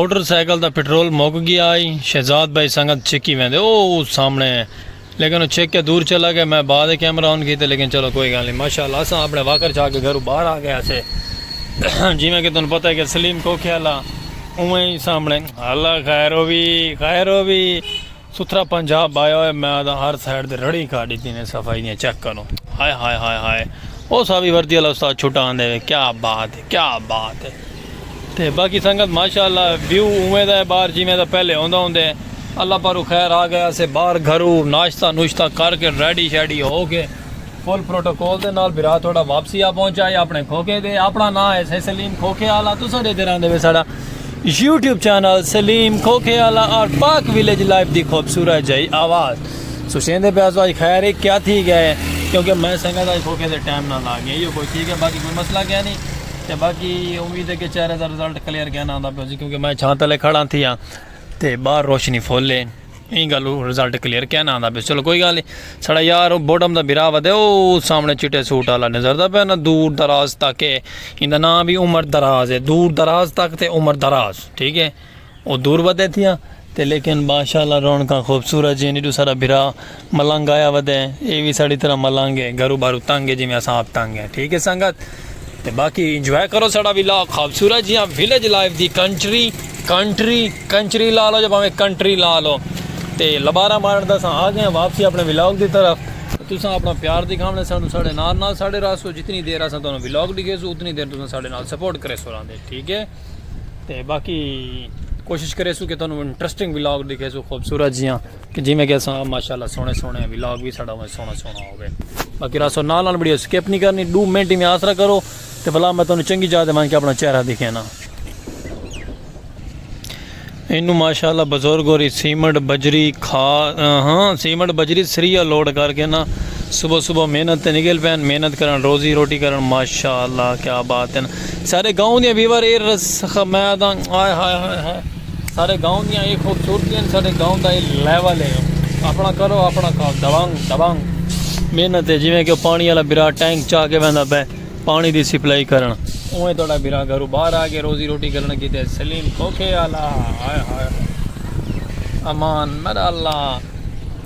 Motorcycle का petrol मुक गया आई शहजाद भाई संगत चिक्की वेंदे ओ सामने लेकिन वो चेक के दूर चला गया। मैं बाद कैमरा ऑन किया लेकिन चलो कोई गल नहीं माशाल्लाह अस अपने वाकर जाके घरों बाहर आ गया से जिमें कि तुम पता है कि सलीम कोख्याला उवें ही सामने अल्लाह खैरो भी सुथरा पंजाब आया है। मैं हर साइड से रड़ी काटी थी ने सफाई ने चेक करो हाय हाय हाय हाय वो सावी वर्दी वाला उस्ताद छुट्टा आंदे क्या बात है ते बाकी संगत माशाल्लाह व्यू उवें दा बाहर जिमें दा पहले आंदा होंदे अल्लाह पर खैर आ गया से बाहर घरों नाश्ता नुश्ता करके रेडी शेडी हो के फुल प्रोटोकॉल के नाल बिरा थोड़ा वापसी आ पहुंचा है अपने खोखे दे अपना नाम है सलीम खोखेवाला तुसां दे रहंदे वे साडा यूट्यूब चैनल सलीम खोखेवाला और पाक विलेज लाइफ दी खूबसूरत जई आवाज़ सुशेंदे प्याज आज खैर क्या थी गए क्योंकि मैं संगत आज खोखे से टाइम ना ला गया ये कोई ठीक है बाकी कोई मसला क्या नहीं तो बाकी उम्मीद है कि चेहरे का रिजल्ट क्लियर क्या ना आता पे क्योंकि मैं छां तले खड़ा थी तो बाहर रोशनी फुल है यही गल रिजल्ट क्लियर क्या ना आता पे चलो कोई गल नहीं साढ़ा यार बॉटम का बिरा वधे वो सामने चिट्टे सूट वाला नजरदा पे ना दूर दराज तक है इनका नाम भी उमर दराज है दूर दराज तक तो उमर दराज ठीक है वो दूर वधे थी ते लेकिन माशाल्लाह रौनक खूबसूरत जी नहीं सारा बिरा मलंग आया वधे ये भी साड़ी तरह मलंग है घरों बारू तंग है जिमें अस आप तंग है ठीक है संगत ते बाकी इंजॉय करो साड़ा विलाग खूबसूरत जी विलेज लाइफ दी कंट्री ला लो जब हमें कंट्री ला लो ते लबारा मारन दा आ गए वापसी अपने विलाग की तरफ तुसा अपना प्यार दिखाने सानू साढ़े नाल साढ़े रासो जितनी देर अस तुहानू विलाग दिखे सो उतनी देर तुसा साढ़े नाल सपोर्ट करे सो रहांदे ठीक है ते बाकी कोशिश करे सो कि तुहानू इंटरेस्टिंग विलाग दिखे सो खूबसूरत जियां कि जिमें कि अस माशाल्लाह सोहने विलाग भी साड़ा सोहना होवे बाकी रासो नाल वीडियो स्किप नहीं करनी 2 मिनट में आसरा करो तो भला मैं तुहानू चंगी जात मान के अपना चेहरा दिखे ना इनू माशाल्लाह बुजुर्ग और सीमेंट बजरी सीमेंट बजरी सरिया लोड करके ना सुबह मेहनत ते निकल पैन मेहनत करन रोजी रोटी करन माशाल्लाह क्या बात है ना सारे गाँव दियां व्यूअर मैं हाय हाय हाय हाय सारे गाँव दियां ये खूबसूरती है सारे गाँव का ये लैवल है अपना करो अपना काम दबंग मेहनत है जिमें कि पानी वाला बिरा टैंक चा के बंदा पे पानी की सप्लाई करन उवें थोड़ा बिरा घरों बाहर आ के रोजी रोटी करन की सलीम खोखेवाला हाय हाय अमान मेरा अल्लाह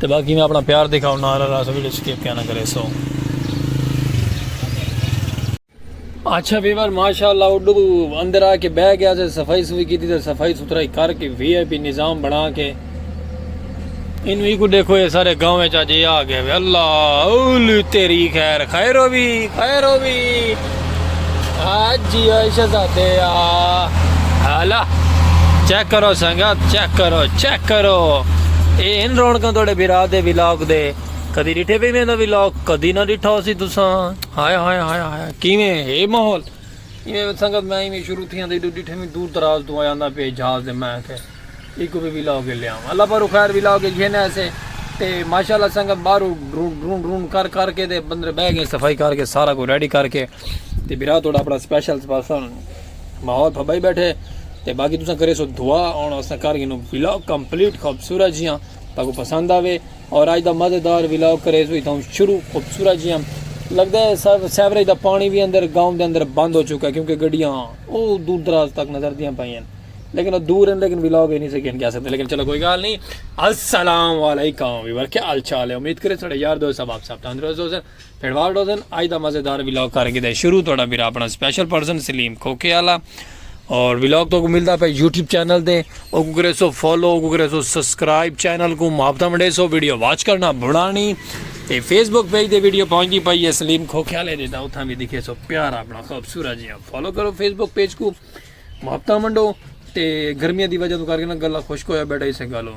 तो बाकी मैं अपना प्यार दिखाऊँ ना रासो वीडियो स्किप क्या ना करे सो अच्छा व्यूअर माशाल्लाह उड्डू अंदर आके बह गया से सफाई की थी सफाई सुथराई करके VIP निज़ाम बना के इन भी को देखो ये सारे गाँव में चाचे आ गए अल्लाह तेरी खैरो भी जी शहजादे हाला चेक करो संगत चेक करो ये इन रौनक थोड़े बिरा दे विलाग दे कदी डिठे भी मैं विलाग कदी ना डिठा सी तुसा हाय हाय हाय हाय किवें हे माहौल इवें संगत मैं इवें शुरू थी डिठे में दूर दराज तो आया पे जहाज दे मैं के एक भी विलाग लिया अल्लाह पर खैर विलाग घेने ऐसे ते माशाल्लाह संगत बाहर ढूंढ कर के दे बंदे बह गए सफाई करके सारा को रेडी करके ते बिरा थोड़ा अपना स्पेशल माहौल फबाई बैठे ते बाकी तुसा करे सो दुआ और अस कर विलाग कंप्लीट खूबसूरत जियां ताको पसंद आवे और आज दा मज़ेदार विलाग करे सो इतना शुरू खूबसूरत जियां लगता है सब सैवरेज का पानी भी अंदर गाँव के अंदर बंद हो चुका है क्योंकि गड्डियाँ वो दूर दराज तक नजर दियाँ पाई लेकिन वो दूर हैं लेकिन विलाग नहीं सके कह सकते लेकिन चलो कोई गल नहीं अस्सलाम वालेकुम व्यूअर क्या हाल चाल है उम्मीद करे साढ़े यार दोस्त सब आप सब तंदुरुस्त हो फिर वार्ड हो आज का मज़ेदार विलाग करके शुरू थोड़ा मेरा अपना स्पेशल पर्सन सलीम खोखेवाला और विलाग तो मिलता पे यूट्यूब चैनल दे और करे सो फॉलो करे सो सब्सक्राइब चैनल को मुआवजा मंडे सो वीडियो वॉच करना भुलानी ते फेसबुक पेज दे वीडियो पहुंचती पई है सलीम खोखेवाले देता उथा भी दिखे सो प्यार अपना खूबसूरत जी फॉलो करो फेसबुक पेज को मुआवजा मंडो ते गर्मियों की वजह तो करके ना गला खुश्क होया बैठा इसे गल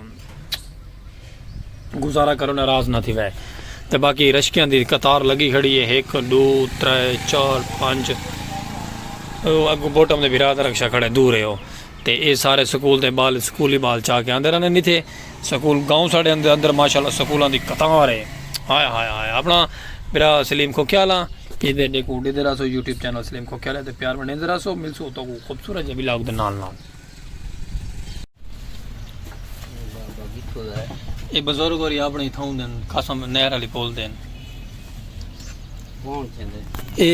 गुजारा करो नाराज ना थी वै तो बाकी रश्कियां की कतार लगी खड़ी है 1 2 3 4 5 अगू बोटम के बिरा रक्षा खड़े दूर है तो ये सारे स्कूल के बाल स्कूली बाल चाह के आते रहने नहीं थे स्कूल गाँव साढ़े अंदर माशाल्लाह स्कूलों की कतार है हाय हाय हाय अपना मेरा सलीम खोखेवाला ये डेकूडे दे रसो यूट्यूब चैनल सलीम खोखेवाला तो प्यार बने दे रसो मिलसो तो खूबसूरत जी विलाग दे नाल ये बुजुर्ग और अपनी थाऊ देन कसम नहर वाली बोल देन ये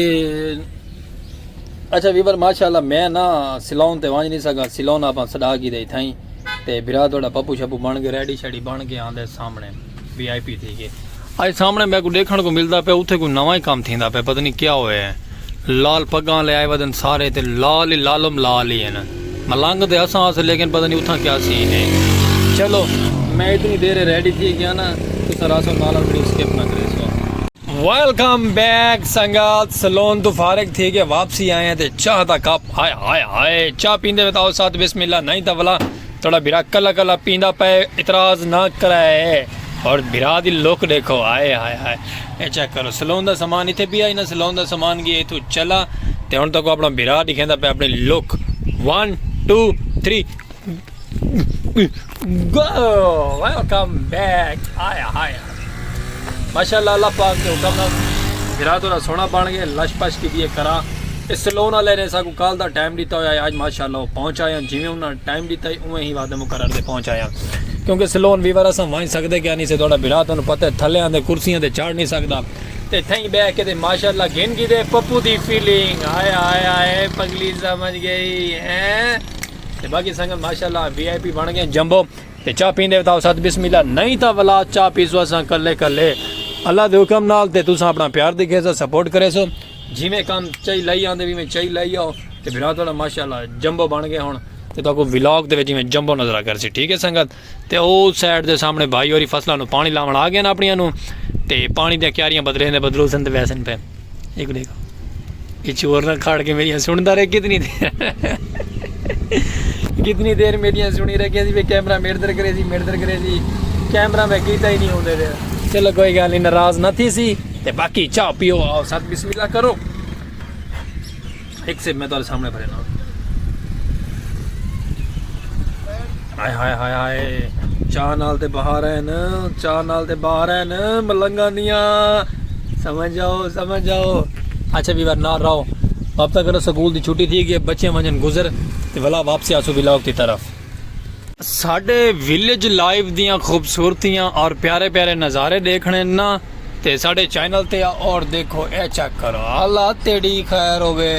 अच्छा वीवर माशाल्लाह मैं ना सिलोन ते वंज नहीं सका सिलोन आप सदा की दे थाई ते बिरा थोड़ा पप्पू शप्पू बन के रेडी शेडी बन के आंदे सामने VIP थी के आज सामने मैं को देखने को मिलता पे उथे कोई नवा ही काम थींदा पे पता नहीं क्या होया है लाल पग्गां ले आए वदन सारे ते लाल ही लालम लाल ही है ना मलंग दे असां अस लेकिन पता नहीं उथा क्या सीन है चलो मैं इतनी देर रेडी थी गया ना तो सरासर नाला वीडियो स्किप ना करे सो वेलकम बैक संगात सलोन तो फारिग थी के वापसी आए हैं ते चाह दा कप हाय हाय हाय चाह पींदे बताओ साथ बिस्मिल्लाह नहीं तो भला थोड़ा बिरा कला कला पींदा पे इतराज ना कराए और बिरा दी लुक देखो हाय हाय हाय ए चेक करो सलोन दा सामान इथे भी आई ना सलोन दा सामान की तू चला ते हुण तक अपना बिरा दिखेंदा पे अपनी लुक 1 2 3 गो वेलकम बैक हाय हाय माशाल्लाह अल्लाह पाक के हुक्म नाल बिरा थोड़ा सोना बन गया लश पश की दिए करा इस सलोन वाले ने साकू कल दा टाइम दिता होया आज माशाल्लाह पहुंच आया जिवें उन्होंने टाइम दिता उवें ही वादे मुकर्रर ते पहुंच आया क्योंकि सलोन वीवर असां वहीं सकदे क्या नहीं से थोड़ा बिरा तुहानू पता है थल्ले आंदे कुर्सियां ते चढ़ नहीं सकदा ते थई बैठ के ते माशाल्लाह गिनगी दे पप्पू दी फीलिंग आए आए आए पगली समझ गई हैं ते बाकी संगत माशाल्लाह VIP बन गए जंबो ते चाह पींदे बताओ सत बिस्मिल्लाह नहीं तो वला चाह पीसो असां कल्ले कल्ले अल्लाह दे हुक्म नाल ते तुसां अपना प्यार दिखे सो सपोर्ट करे सो जिवें काम चाही लाई आंदे भी में चाही लाई आओ ते बिरा थोड़ा माशाल्लाह जंबो बन गए हुण ते तो व्लॉग दे विच जिवें जंबो नजर आ कर सी ठीक है संगत ते ओ साइड दे सामने भाई होरी फसलां नूं पानी लावण आ गए ना अपनियां नूं ते पानी दी क्यारियां बदले ने बदलू सन ते वैसन पे एक देखो ये चोर ना खाड़ के मेरियां सुनदा रहे कितनी देर मेरियां सुनी रखी सी कैमरा मेरे करे सी कैमरा मैं कीता ही नहीं होंदे रे चलो कोई गल नहीं नाराज ना थी सी ते बाकी चाह पियो आओ साथ बिस्मिल्लाह करो एक से मैं तो सामने भरे ना हाय हाय हाय हाय चाह नाल ते बाहर है न चाह नाल ते बाहर है न मलंगा निया समझ जाओ अच्छा भी बार ना रहो अब तक अगर स्कूल की छुट्टी थी कि बच्चे वजन गुजर ते भला वापसी आसू व्लॉग की तरफ साडे विलेज लाइफ दियां खूबसूरतियां और प्यारे प्यारे नज़ारे देखने ना ते साडे चैनल ते और देखो ए चेक करो अल्लाह तेरी खैर होवे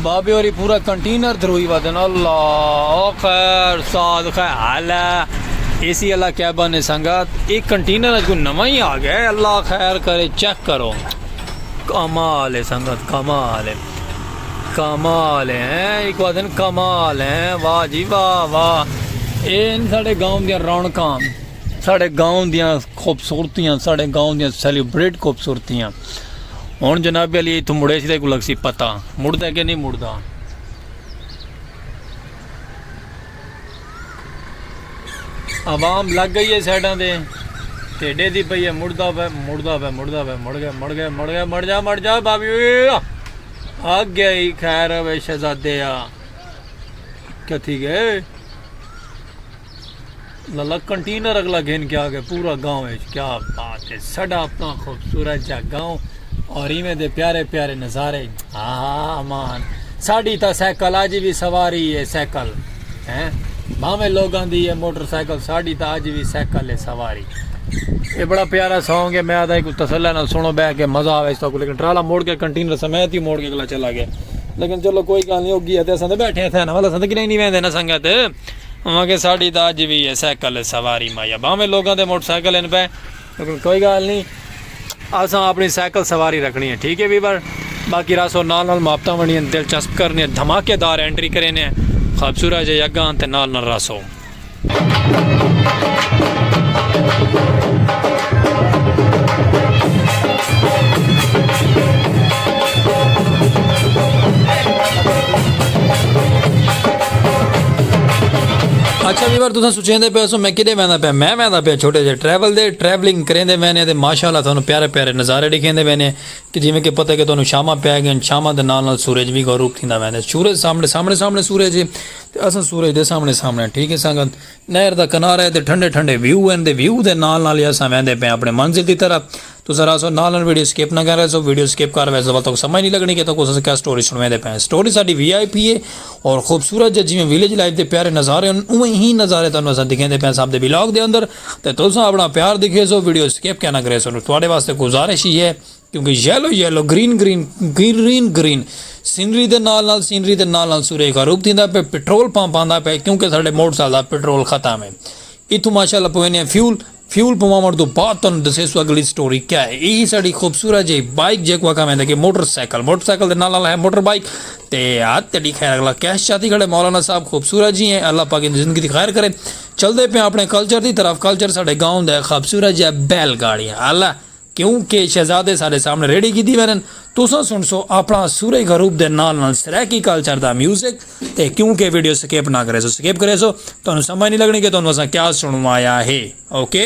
बाबे और पूरा कंटेनर धरुई वदन अल्लाह खैर साद खैर आला AC अल्लाह क्या बने संगत एक कंटेनर को नवा ही आ गया अल्लाह खैर करे चेक करो कमाल है संगत कमाल है एक वदन कमाल है वाह जी वाह इन साढ़े गाँव दियां रौनकां साढ़े गाँव दियां खूबसूरतियां साढ़े गाँव दियां सैलीब्रेट खूबसूरतियां हुण जनाब अली इत्थों मुड़े सी को लग सी पता मुड़दा कि नहीं मुड़दा आवाम लग गई है साइडां दे टेढ़े दी पई है मुड़ जा बाबी आ गया ही खैर वे शहजादे आ कथी गए लला कंटेनर अगला घेन के आ गए पूरा गांव है क्या बात है साडा अपना खूबसूरत जा गांव और इवें दे प्यारे प्यारे नज़ारे हाँ मान साड़ी तो साइकिल अज भी सवारी है साइकिल हैं भावें लोगों दी है मोटरसाइकिल साड़ी तो अज भी साइकिल है सवारी ये बड़ा प्यारा सॉन्ग है मैं आदा एक तसल्ला ना सुनो बह के मज़ा आवे इस लेकिन ट्राला मोड़ के कंटेनर समेत ही मोड़ के अगला चला गया लेकिन चलो कोई गल नहीं होगी अस बैठे थे ना वाला संद कि नहीं वेंदे ना संगत वहाँ के साड़ी तो अज भी है साइकिल है सवारी माया भावें लोगों के मोटरसाइकिल इन पे लेकिन कोई गल नहीं अस अपनी साइकिल सवारी रखनी है ठीक है वीवर बाकी रासो नाल मापता बनी दिलचस्प करने धमाकेदार एंट्री करें खूबसूरत जे अगां ते नाल रासो अच्छा वीवर तुम सोचेंदे पे मैं कि वह पे मैं वह पे छोटे जे ट्रैवलिंग करेंदे मैंने तो माशाल्लाह तुहानू प्यारे प्यारे नज़ारे दिखेंदे मैंने कि जिमें कि पता है कि तुहानू शामा पै गए शामा के नाल सूरज भी गौरूप थींदा वैंदे सूरज सामने सूरज है तो अस सूरज के सामने ठीक है संगत नहर का किनारा है तो ठंडे ठंडे व्यू हैं व्यू के नाल अस वहदे पे अपने मंजिल की तरफ तो सर आसो नाल वीडियो स्किप ना कर रहे सो वीडियो स्किप कर वैसे तक समझ नहीं लगनी कि तो कुछ क्या स्टोरी सुनवाते पे स्टोरी साडी VIP है और खूबसूरत जिमें विलेज लाइफ के प्यारे नज़ारे उवें ही नज़ारे तुहानू अस दिखाते पे सब व्लॉग के अंदर तो तुम अपना प्यार दिखे सो वीडियो स्किप क्या ना करे सो थोड़े वास्ते गुजारिश ही है क्योंकि येलो ग्रीन सीनरी ਦੇ ਨਾਲ ਸੂਰੇ ਗਰੂਪ ਥੀਂਦਾ ਪਿਆ ਪੈਟਰੋਲ ਪੰਪ ਆਂਦਾ ਪਿਆ क्योंकि ਸਾਡੇ ਮੋਟਰਸਾਈਕਲ ਦਾ ਪੈਟਰੋਲ ਖਤਮ है इतों माशाल्लाह पवेने फ्यूल पवावण तो बाद तुहानूं दसे सो अगली स्टोरी क्या है। यही साड़ी खूबसूरत जी बाइक जेको कहते कि मोटरसाइकिल दे नाल है मोटर बाइक ते हाथ तेरी खैर अगला कैश चाहती खड़े मौलाना साहब खूबसूरत जी हैं अल्लाह पाक की जिंदगी दी खैर करे। चलते पे अपने कल्चर की तरफ कल्चर साढ़े गाँव का खूबसूरत जी बैलगाड़ियाँ अल्लाह क्योंकि शहजादे सारे सामने रेडी की वैन तुसा सुन सो अपना सूरज गरूप के नाल सराकी कल्चर का म्यूजिक ते क्योंकि वीडियो स्किप ना करे सो स्किप करे सो तुहानूं समझ नहीं लगनी कि तुहानूं असां क्या सुनवाया है। ओके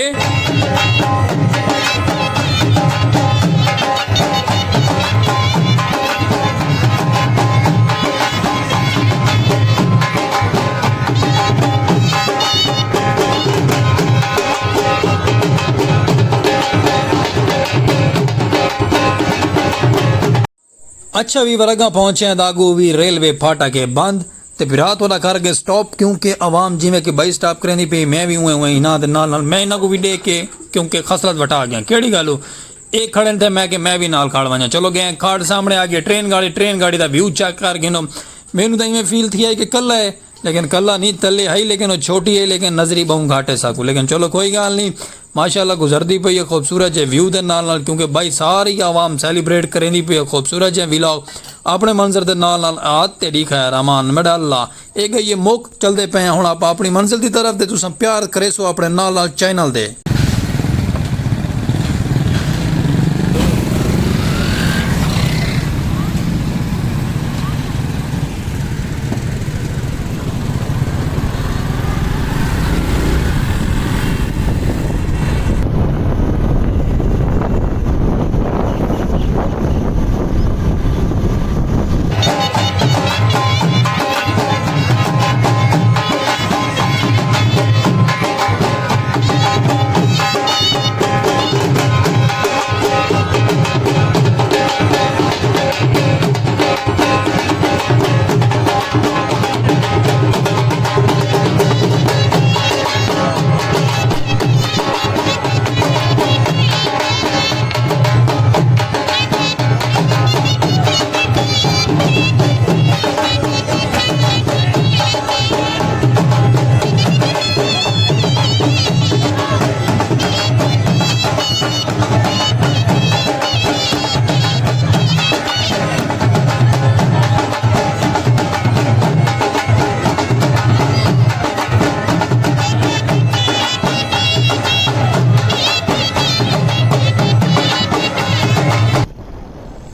अच्छा भी वरगा पहुंचे दागू भी रेलवे फाटा के बंद ते फिर रात वाला कर गए स्टॉप क्योंकि आवाम जिमें कि बई स्टॉप करेंदी पे मैं भी हुए इन्हां दे नाल मैं इन्हां को भी देख के क्योंकि खसलत वटा गया केड़ी गल एक खड़े थे मैं कि मैं भी नाल खड़ वजा चलो गए खाड़ सामने आ गया ट्रेन गाड़ी का व्यू चेक कर गिनो मैनू तो इवें फील थी है कि कल्ला है लेकिन कल्ला नहीं तले है लेकिन वो छोटी है लेकिन नजरी बहु घाट है सकूँ लेकिन चलो कोई गल नहीं माशाल्लाह गुजरती पई है खूबसूरत है व्यू के नाल क्योंकि भाई सारी आवाम सैलीब्रेट करेंदी पई है खूबसूरत है विलॉग अपने मंजर के नाल आत तेरी खैर अमान मेरा अल्लाह एक ये मुक चलते पे हुण आप अपनी मंजिल की तरफ ते तुसां प्यार करे सो अपने नाल चैनल दे।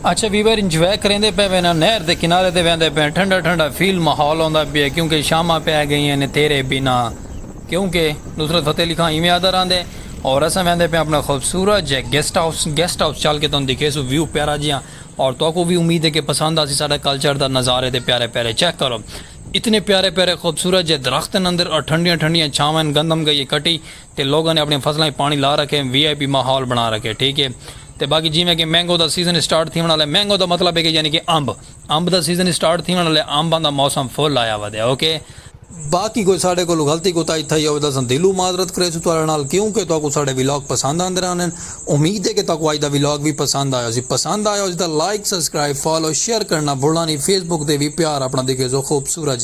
अच्छा वीवर इंजॉय करेंदे पे वे नहर के किनारे ते वेंदे पे ठंडा ठंडा फील माहौल आंदा पे क्योंकि शामा पै गई ने तेरे बिना क्योंकि नुसरत फतेह अली खान इवें आदर आंदे और अस वेंदे पे अपना खूबसूरत जे गेस्ट हाउस चल के तुम दिखे सो व्यू प्यारा जिहा और तो को भी उम्मीद है कि पसंद आसी साडा कल्चर दा नज़ारे ते प्यारे प्यारे चेक करो इतने प्यारे प्यारे खूबसूरत जे दरख्त अंदर और ठंडियां ठंडियां छावन गंदम गई कटी ते लोगों ने अपनी फसलें पानी ला रखे VIP माहौल बना रखे ठीक है। तो बाकी जिमें कि मैंगो का सीजन स्टार्ट थी वाला मैंगो का मतलब है कि यानी कि अंब का सीजन स्टार्ट थी वाला अंबां का मौसम फुल आया वधिया। ओके बाकी कोई साढ़े को गलती कोताही थी हो तो दिलों माजरत करे नाल क्योंकि तो साढ़े विलॉग पसंद आते रहने उम्मीद है कि तो अज का विलॉग भी पसंद आया लाइक सब्सक्राइब फॉलो शेयर करना भूलना नहीं फेसबुक से भी प्यार अपना दिखे जो खूबसूरत।